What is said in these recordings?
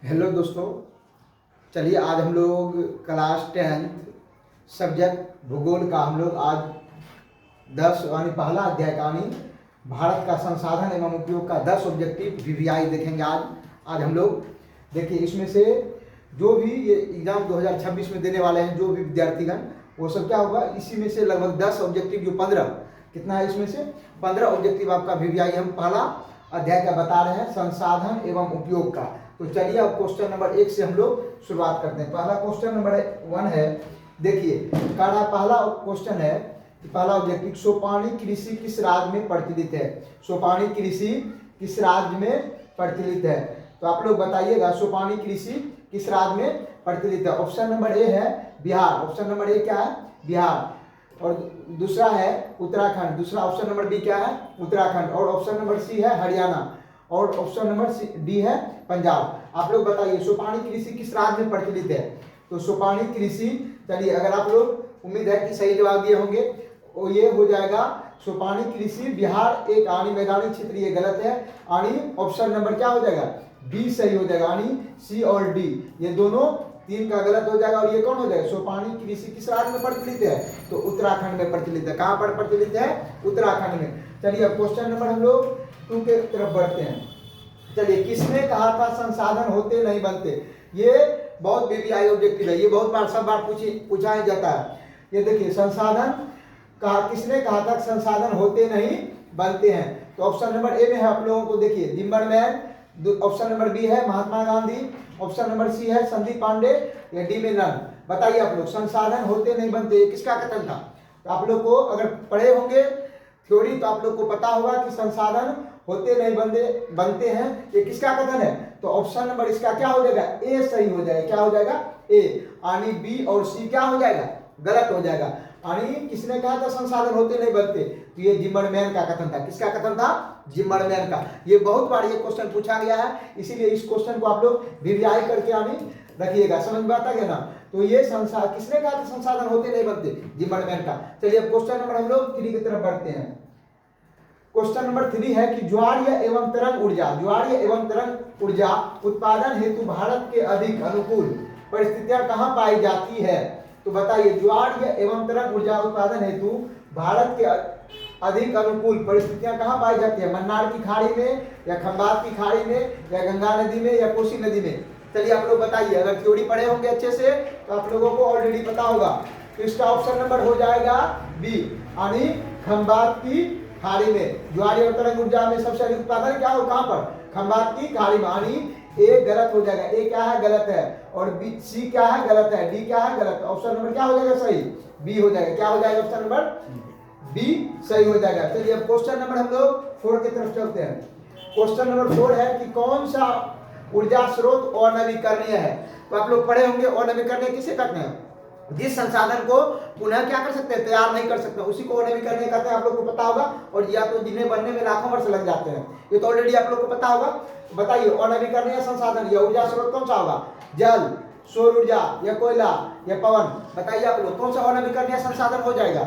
Hello दोस्तों, चलिए आज हम लोग क्लास 10 सब्जेक्ट भूगोल का हम लोग आज 10 यानी पहला अध्याय का यानी भारत का संसाधन एवं उपयोग का 10 ऑब्जेक्टिव वीवीआई देखेंगे। आज हम लोग देखिए इसमें से जो भी ये एग्जाम 2026 में देने वाले हैं जो भी विद्यार्थीगण, वो सब क्या होगा, इसी में से लगभग 10 ऑब्जेक्टिव जो 15 कितना है, इसमें से 15 ऑब्जेक्टिव आपका वीवीआई हम पहला अध्याय का बता रहे हैं, संसाधन एवं उपयोग का। तो चलिए अब क्वेश्चन नंबर 1 से हम लोग शुरुआत करते हैं। पहला क्वेश्चन नंबर 1 है, देखिए पहला क्वेश्चन है कि पहला ऑब्जेक्टिव, सोपानी कृषि किस राज्य में प्रचलित है। सोपानी कृषि किस राज्य में प्रचलित है, तो आप लोग बताइएगा सोपानी कृषि किस राज्य में प्रचलित है। ऑप्शन नंबर ए है बिहार, ऑप्शन नंबर ए क्या है, बिहार। और दूसरा है उत्तराखंड, दूसरा ऑप्शन नंबर बी क्या है, उत्तराखंड। और ऑप्शन नंबर सी है हरियाणा, और ऑप्शन नंबर डी है पंजाब। आप लोग बताइए सोपानी कृषि किस राज्य में प्रचलित है। तो सोपानी कृषि, चलिए अगर आप लोग उम्मीद है कि सही जवाब दिए होंगे, और ये हो जाएगा सोपानी कृषि बिहार एक आनी मैदानी क्षेत्र, ये गलत है। आनी ऑप्शन नंबर क्या हो जाएगा, बी सही हो जाएगा। आनी सी और डी ये दोनों तीन का गलत हो जाएगा। और ये कौन हो जाएगा, सोपानी कृषि किस राज्य में प्रचलित है, तो उत्तराखंड में प्रचलित है। कहाँ पर प्रचलित है, उत्तराखंड में। चलिए अब क्वेश्चन नंबर हम लोग 2 के तरफ बढ़ते हैं। चलिए किसने कहा था संसाधन होते नहीं बनते। ये बहुत वीवीआई ऑब्जेक्टिव है, ये बहुत बार सब बार पूछा ही जाता है। ये देखिए संसाधन किसने कहा था संसाधन होते नहीं बनते हैं। तो ऑप्शन नंबर ए में है आप लोगों को, देखिए जिम्बरमैन। ऑप्शन नंबर बी है Mahatma Gandhi, option number C है संदीप पांडे, या डी में नन। बताइए आप लोग, संसाधन होते नहीं बनते किसका कथन था। तो आप लोग को अगर पढ़े होंगे थ्योरी तो आप लोग को पता होगा कि संसाधन होते नहीं बनते हैं, ये किसका कथन है। तो ऑप्शन नंबर इसका क्या हो जाएगा, ए सही हो जाएगा। क्या हो जाएगा, ए। यानी बी और सी क्या हो जाएगा, गलत हो जाएगा। यानी किसने कहा था संसाधन होते नहीं बनते, तो ये जिम्बरमैन का कथन था। किसका कथन था, जिम्बरमैन का। ये बहुत बार ये क्वेश्चन पूछा गया है, इसीलिए इस क्वेश्चन को आप लोग वीवीआई करके यानी रखिएगा, समझ में आता है ना। तो ये किसने कहा था संसाधन होते नहीं बनते, जिम्बरमैन का। चलिए अब क्वेश्चन नंबर हम लोग 3 की तरफ बढ़ते हैं। क्वेश्चन नंबर 3 है कि ज्वारीय एवं तरंग ऊर्जा उत्पादन हेतु भारत के अधिक अनुकूल परिस्थितियां कहां पाई जाती है। तो बताइए ज्वारीय एवं तरंग ऊर्जा उत्पादन हेतु भारत के अधिक अनुकूल परिस्थितियां कहां पाई जाती है, मन्नार की खाड़ी में, या खंबात की खाड़ी में, या गंगा नदी में, या कोसी नदी में। चलिए आप लोग बताइए, अगर थ्योरी पढ़े होंगे अच्छे से तो आप लोगों को ऑलरेडी पता होगा। तो इसका ऑप्शन नंबर हो जाएगा बी, यानी खंबात की खाड़ी में। ज्वारीय और तरंग ऊर्जा में सबसे अधिक उत्पादन क्या हो, कहां पर, खंबात की खाड़ी में। यानी ए गलत हो जाएगा, ए क्या है, गलत है। और बी सी क्या है, गलत है। डी क्या है, गलत। ऑप्शन नंबर क्या हो जाएगा, सही, बी हो जाएगा। क्या हो जाएगा, ऑप्शन नंबर बी सही हो जाएगा। चलिए अब क्वेश्चन नंबर हम लोग 4 की तरफ चलते हैं। क्वेश्चन नंबर 4 है कि कौन सा ऊर्जा स्रोत अनवीकरणीय है। तो आप लोग पढ़े होंगे अनवीकरणीय किसे कहते हैं, जिस संसाधन को पुनः क्या कर सकते हैं, तैयार नहीं कर सकते, उसी को अनवीकरणीय कहते हैं। आप लोग को पता होगा, और या तो जिन्हें बनने में लाखों वर्ष लग जाते हैं, ये तो ऑलरेडी आप लोग को पता होगा। बताइए अनवीकरणीय संसाधन या ऊर्जा स्रोत कौन सा होगा, जल, सौर ऊर्जा, या कोयला, या पवन। बताइए आप लोग कौन सा अनवीकरणीय संसाधन हो जाएगा।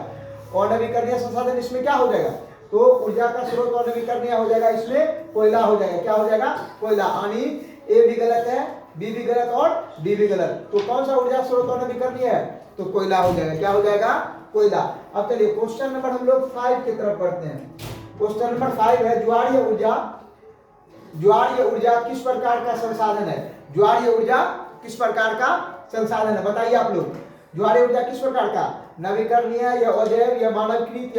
अनवीकरणीय संसाधन इसमें क्या हो जाएगा, तो ऊर्जा का स्रोत अनवीकरणीय हो जाएगा, इसमें कोयला हो जाएगा। क्या हो जाएगा, कोयला। यानी ए भी गलत है, बी भी गलत और डी भी गलत। तो कौन सा ऊर्जा स्रोत अनवीकरणीय है, तो कोयला हो जाएगा। क्या हो जाएगा, कोयला। अब चलिए क्वेश्चन नंबर हम लोग 5 की तरफ बढ़ते हैं। क्वेश्चन नंबर 5 है ज्वारीय ऊर्जा किस प्रकार का संसाधन है। ज्वारीय ऊर्जा किस प्रकार का संसाधन है, बताइए आप लोग। ज्वारीय ऊर्जा किस प्रकार का, नवीकरणीय, या अजैव, या मानवकृत,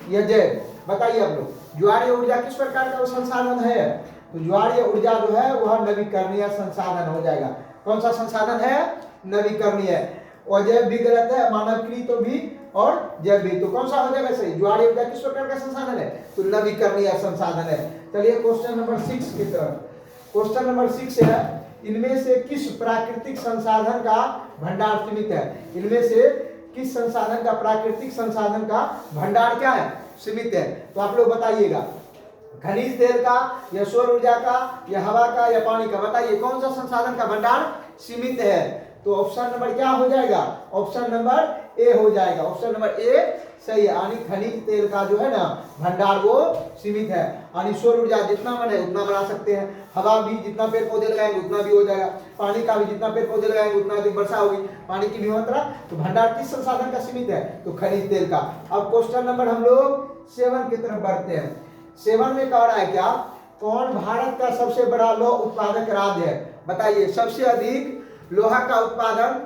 या जैव। बताइए आप लोग ज्वारीय ऊर्जा किस प्रकार का संसाधन है। तो ज्वारीय ऊर्जा जो है वह नवीकरणीय संसाधन हो जाएगा। कौन सा संसाधन है, नवीकरणीय। अजैव भी गलत है, मानवकृत भी और जैव भी। तो कौन सा हो जाएगा सही, ज्वारीय ऊर्जा किस प्रकार का संसाधन है, तो नवीकरणीय संसाधन है। चलिए क्वेश्चन नंबर 6 की तरफ। क्वेश्चन नंबर 6 है इनमें से किस प्राकृतिक संसाधन का भंडार सीमित है। इनमें से किस संसाधन का, प्राकृतिक संसाधन का भंडार क्या है, सीमित है। तो आप लोग बताइएगा, खनिज तेल का, या सौर ऊर्जा का, या हवा का, या पानी का। बताइए कौन सा संसाधन का भंडार सीमित है। तो ऑप्शन नंबर क्या हो जाएगा, ऑप्शन नंबर ए हो जाएगा। ऑप्शन नंबर ए सही है। यानी खनिज तेल का जो है ना भंडार वो सीमित है। यानी सौर ऊर्जा जितना मन है उतना बना सकते हैं। हवा भी जितना पेड़ पौधे लगाएंगे उतना भी हो जाएगा। पानी का भी जितना पेड़ पौधे लगाएंगे उतना अधिक वर्षा होगी। पानी की भी मात्रा, तो भंडार किस संसाधन का सीमित है? तो खनिज तेल का। अब क्वेश्चन नंबर हम लोग 7 की तरफ बढ़ते हैं। 7 में कह रहा है क्या, कौन भारत का सबसे बड़ा लौह उत्पादक राज्य है? बताइए, सबसे अधिक लोहा का उत्पादन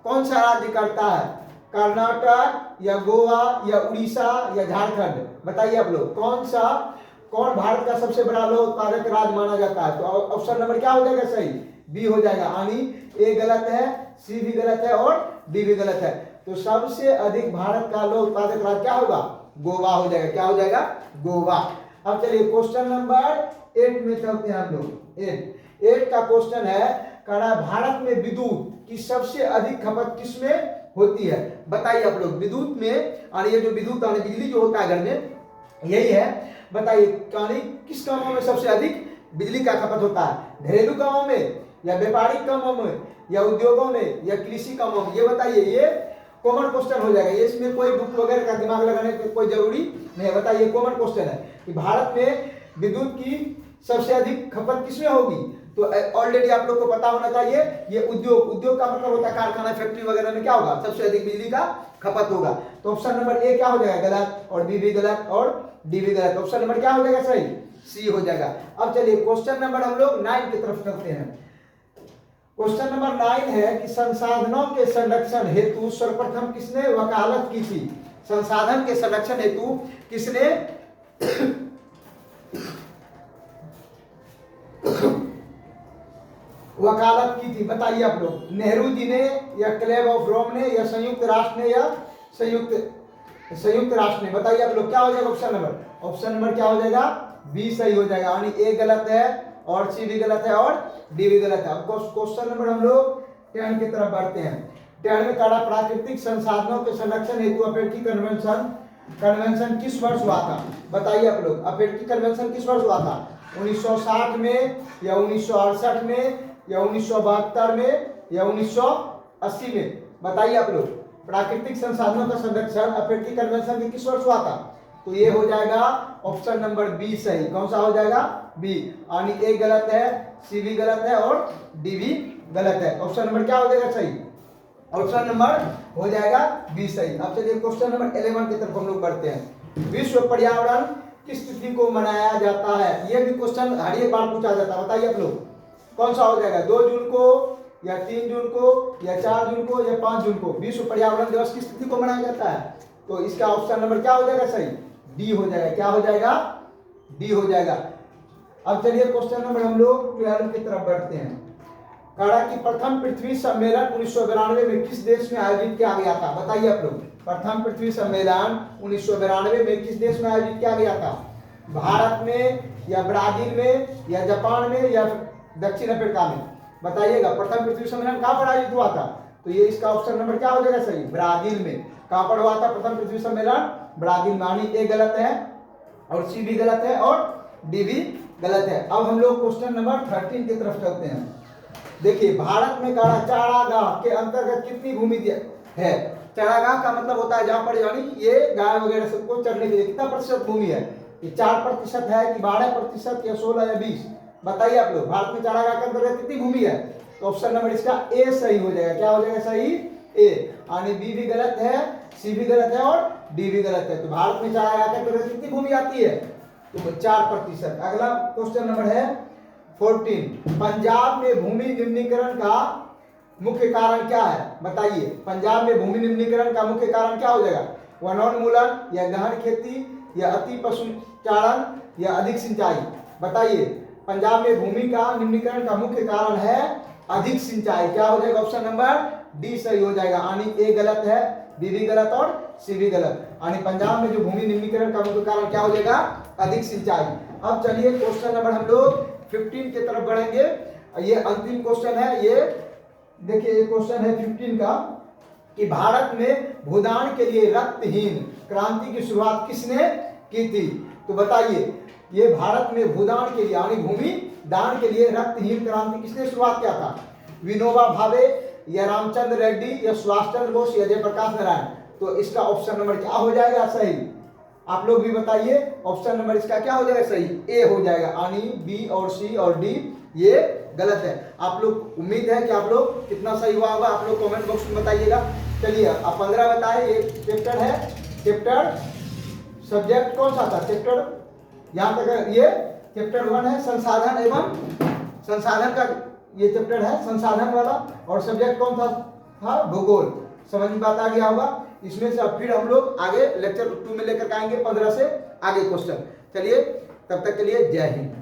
कौन सा राज्य करता है? कर्नाटक या गोवा या उड़ीसा या झारखंड? बताइए आप लोग, कौन भारत का सबसे बड़ा लौह उत्पादक राज्य माना जाता है? तो ऑप्शन नंबर क्या हो जाएगा सही? बी हो जाएगा। यानी ए गलत है, सी भी गलत है और डी भी गलत है। तो सबसे अधिक भारत का लौह उत्पादक राज्य क्या होगा? गोवा हो जाएगा। क्या हो जाएगा? गोवा। अब चलिए क्वेश्चन नंबर 8 में चलते हैं हम लोग। 8 का क्वेश्चन है, कहा भारत में विद्युत की सबसे अधिक खपत किसमें होती है? बताइए आप लोग, विद्युत में, और ये जो विद्युत और बिजली जो होता है घर में, यही है। बताइए किस कामों में सबसे अधिक बिजली का खपत होता है? घरेलू कामों में या व्यापारिक कामों में या उद्योगों में या कृषि कामों में? ये बताइए, ये कॉमन क्वेश्चन हो जाएगा। ये इसमें कोई बुक वगैरह का दिमाग लगाने की कोई जरूरी नहीं। बताइए, कॉमन क्वेश्चन है कि भारत में विद्युत की सबसे अधिक खपत किसमें होगी? तो ऑलरेडी आप लोग को पता होना चाहिए, ये उद्योग का मतलब होता है कारखाना, फैक्ट्री वगैरह में क्या होगा? सबसे अधिक बिजली का खपत होगा। तो ऑप्शन नंबर ए क्या हो जाएगा? गलत, और बी भी गलत और डी भी गलत। ऑप्शन नंबर क्या हो जाएगा सही? सी हो जाएगा। अब चलिए क्वेश्चन नंबर हम लोग 9 की तरफ चलते हैं। क्वेश्चन नंबर 9 है कि संसाधनों के संरक्षण हेतु सर्वप्रथम किसने वकालत की थी? संसाधन के संरक्षण हेतु किसने वकालत की थी? बताइए आप लोग, नेहरू जी ने या क्लब ऑफ रोम ने या संयुक्त राष्ट्र ने या संयुक्त राष्ट्र ने? बताइए आप लोग, क्या हो जाएगा ऑप्शन नंबर? ऑप्शन नंबर क्या हो जाएगा? बी सही हो जाएगा। यानी ए गलत है और सी भी गलत है और डी भी गलत है। अब क्वेश्चन नंबर हम लोग 10 की तरफ बढ़ते हैं। 10 में कहा प्राकृतिक संसाधनों के संरक्षण हेतु अपेक्षित कन्वेंशन किस वर्ष हुआ था? बताइए आप लोग, अपेक्षित कन्वेंशन किस वर्ष हुआ था? 1960 में या 1968 में या 1972 में या 1980 में? बताइए आप लोग, प्राकृतिक संसाधनों का संरक्षण अपेक्षित कन्वेंशन की किस वर्ष हुआ था? तो ये हो जाएगा ऑप्शन नंबर बी सही। कौन सा हो जाएगा? बी। यानी ए गलत है, सी भी गलत है और डी भी गलत है। ऑप्शन नंबर क्या हो जाएगा सही? ऑप्शन नंबर हो जाएगा बी सही। अब चलिए क्वेश्चन नंबर 11 की तरफ हम लोग बढ़ते हैं। विश्व पर्यावरण किस तिथि को मनाया जाता है? ये भी क्वेश्चन हर एक बार पूछा जाता है। बताइए आप लोग, कौन सा हो जाएगा? 2 जून को या 3 जून को या 4 जून को या 5 जून को? विश्व पर्यावरण दिवस किस तिथि को मनाया जाता है? तो इसका ऑप्शन नंबर क्या हो जाएगा सही? डी हो जाएगा। क्या हो जाएगा? डी हो जाएगा। अब चलिए क्वेश्चन नंबर हम लोग 12 की तरफ बढ़ते हैं। कहा कि प्रथम पृथ्वी सम्मेलन 1992 में किस देश में आयोजित किया गया था? बताइए आप लोग, प्रथम पृथ्वी सम्मेलन 1992 में किस देश में आयोजित किया गया था? भारत में या ब्राजील में या जापान में या दक्षिण अफ्रीका में? बताइएगा, प्रथम पृथ्वी सम्मेलन कहां पर आयोजित हुआ था? तो ये इसका ऑप्शन नंबर क्या हो जाएगा सही? ब्राजील में। कहां पर हुआ था प्रथम पृथ्वी सम्मेलन? ब्राजील में। यानी ए गलत है और सी भी गलत है और डी भी गलत है। अब हम लोग क्वेश्चन नंबर 13 की तरफ चलते हैं। देखिए, भारत में कहा चारागाह के अंतर्गत कितनी भूमि है? चारागाह का मतलब होता है जहां पर यानी ये गाय वगैरह सबको चढ़ने के लिए कितना प्रतिशत भूमि है? ये 4% है कि 12% या 16 या 20? बताइए आप लोग, भारत में चारागाह के अंतर्गत कितनी भूमि है? तो ऑप्शन नंबर इसका ए सही हो जाएगा। क्या हो जाएगा सही? ए। यानी बी भी गलत है, सी भी गलत है और डी भी गलत है। तो भारत में चारागाह के अंतर्गत कितनी भूमि आती है? तो 4%। अगला क्वेश्चन नंबर है 14। पंजाब में भूमि निम्नीकरण का मुख्य कारण क्या है? बताइए, पंजाब में भूमि निम्नीकरण का मुख्य कारण क्या हो जाएगा? वनोन्मूलन या गहन खेती या अति पशुचारण या अधिक सिंचाई? बताइए, पंजाब में भूमि का निम्नीकरण का मुख्य कारण है अधिक सिंचाई। क्या हो जाएगा? ऑप्शन नंबर डी सही हो जाएगा। यानी ए गलत है, बी भी गलत और सी भी गलत। यानी पंजाब में जो भूमि निम्नीकरण का मुख्य कारण क्या हो जाएगा? अधिक सिंचाई। अब चलिए क्वेश्चन नंबर हम लोग 15 की तरफ बढ़ेंगे। ये अंतिम क्वेश्चन है। ये देखिए, ये क्वेश्चन है 15 का कि भारत में भूदान के लिए रक्तहीन क्रांति की शुरुआत किसने की थी? तो बताइए, ये भारत में भूदान के लिए यानी भूमि दान के लिए रक्तहीन क्रांति किसने शुरुआत किया था? विनोबा भावे या रामचंद्र रेड्डी या सुभाष चंद्र बोस या जयप्रकाश नारायण? तो इसका ऑप्शन नंबर क्या हो जाएगा सही? आप लोग भी बताइए, ऑप्शन नंबर इसका क्या हो जाएगा सही? ए हो जाएगा, यानी बी और सी और डी ये गलत है। आप लोग, उम्मीद है कि आप लोग कितना सही हुआ होगा, आप लोग कमेंट बॉक्स में बताइएगा। चलिए अब 15 बताए, ये चैप्टर है, चैप्टर सब्जेक्ट कौन सा था? चैप्टर यहाँ तक ये चैप्टर 1 है, संसाधन एवं संसाधन का ये चैप्टर है, संसाधन वाला। और सब्जेक्ट कौन था? भूगोल। समझ में बात आ गया होगा। इसमें से अब फिर हम लोग आगे लेक्चर 2 में लेकर आएंगे 15 से आगे क्वेश्चन। चलिए तब तक के लिए जय हिंद।